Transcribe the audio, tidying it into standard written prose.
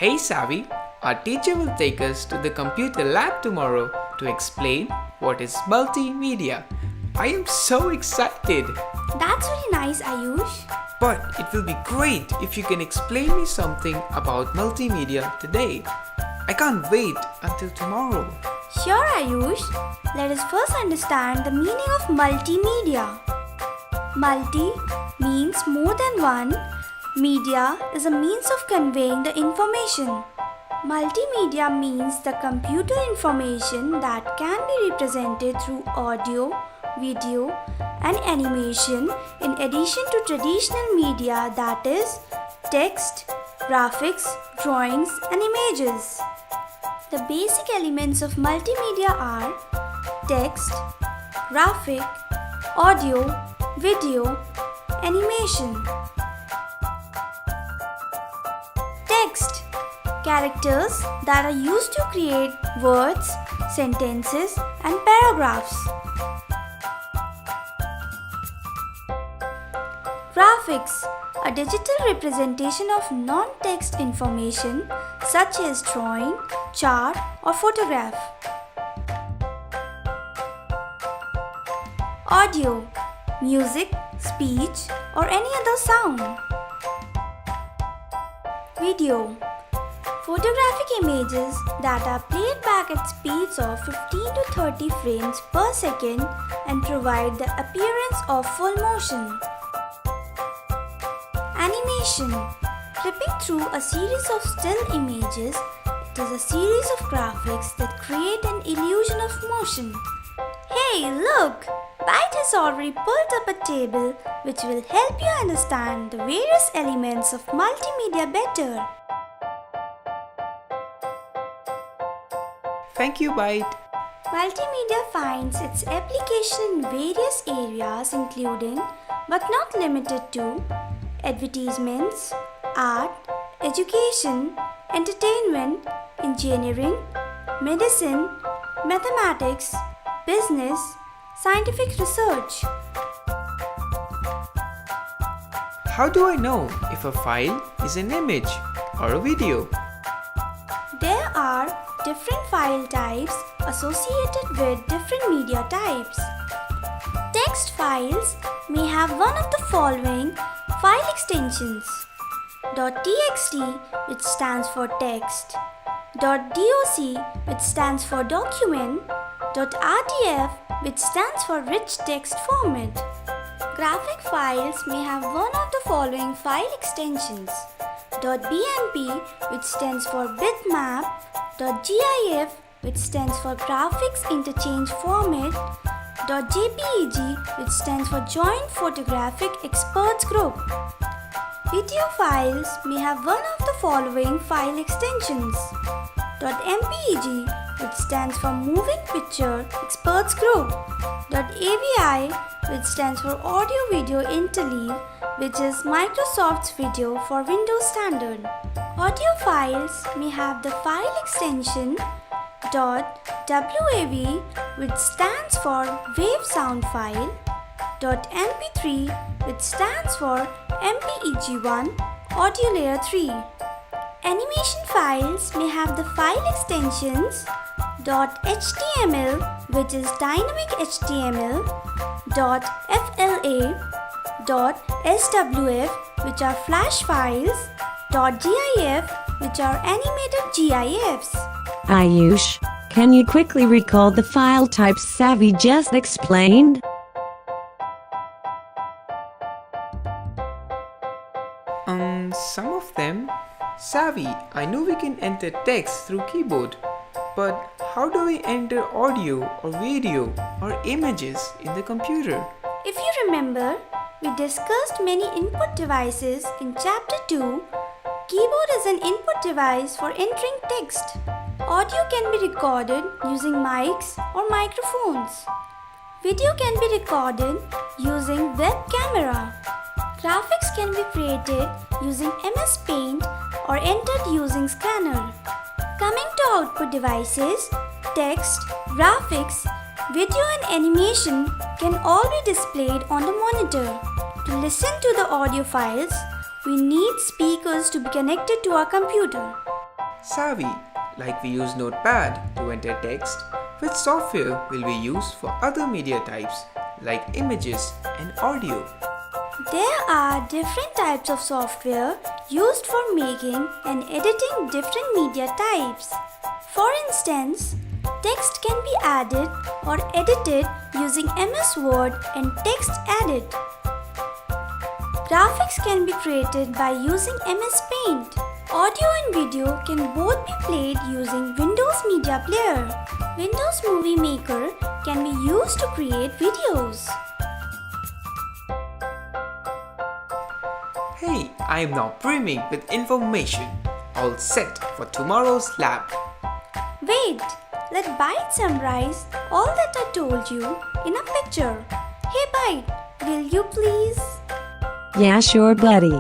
Hey Savi, our teacher will take us to the computer lab tomorrow to explain what is multimedia. I am so excited! That's very nice, Ayush. But it will be great if you can explain me something about multimedia today. I can't wait until tomorrow. Sure, Ayush. Let us first understand the meaning of multimedia. Multi means more than one. Media is a means of conveying the information. Multimedia means the computer information that can be represented through audio, video, and animation in addition to traditional media, that is, text, graphics, drawings, and images. The basic elements of multimedia are text, graphic, audio, video, animation. Text: characters that are used to create words, sentences, and paragraphs. Graphics: a digital representation of non-text information such as drawing, chart, or photograph. Audio: music, speech, or any other sound. Video: photographic images that are played back at speeds of 15 to 30 frames per second and provide the appearance of full motion. Animation: flipping through a series of still images, it is a series of graphics that create an illusion of motion. Hey, look! Byte has already pulled up a table which will help you understand the various elements of multimedia better. Thank you, Byte. Multimedia finds its application in various areas including, but not limited to, advertisements, art, education, entertainment, engineering, medicine, mathematics, business, scientific research. How do I know if a file is an image or a video? There are different file types associated with different media types. Text files may have one of the following file extensions: .txt, which stands for text, .doc, which stands for document, .rdf, which stands for rich text format. Graphic files may have one of the following file extensions: .bmp, which stands for bitmap, .gif, which stands for graphics interchange format, .jpeg, which stands for joint photographic experts group. Video files may have one of the following file extensions: .mpeg, which stands for moving picture experts group, .avi, which stands for audio video interleave, which is Microsoft's video for Windows Standard. Audio files may have the file extension .wav, which stands for wave sound file, .mp3, which stands for mpeg1 audio layer 3. Animation files may have the file extensions .html, which is dynamic HTML, .fla, .swf, which are flash files, .gif, which are animated GIFs. Ayush, can you quickly recall the file types Savi just explained? Some of them. Savi, I know we can enter text through keyboard, but how do we enter audio or video or images in the computer? If you remember, we discussed many input devices in Chapter 2. Keyboard is an input device for entering text. Audio can be recorded using mics or microphones. Video can be recorded using web camera. Graphics can be created using MS Paint or entered using scanner. Coming to output devices, text, graphics, video and animation can all be displayed on the monitor. To listen to the audio files, we need speakers to be connected to our computer. Savvy, like we use Notepad to enter text, which software will be used for other media types like images and audio. There are different types of software used for making and editing different media types. For instance, text can be added or edited using MS Word and Text Edit. Graphics can be created by using MS Paint. Audio and video can both be played using Windows Media Player. Windows Movie Maker can be used to create videos. Hey, I am now brimming with information, all set for tomorrow's lab. Wait, let Byte summarize all that I told you in a picture. Hey Byte, will you please? Yeah, sure, buddy.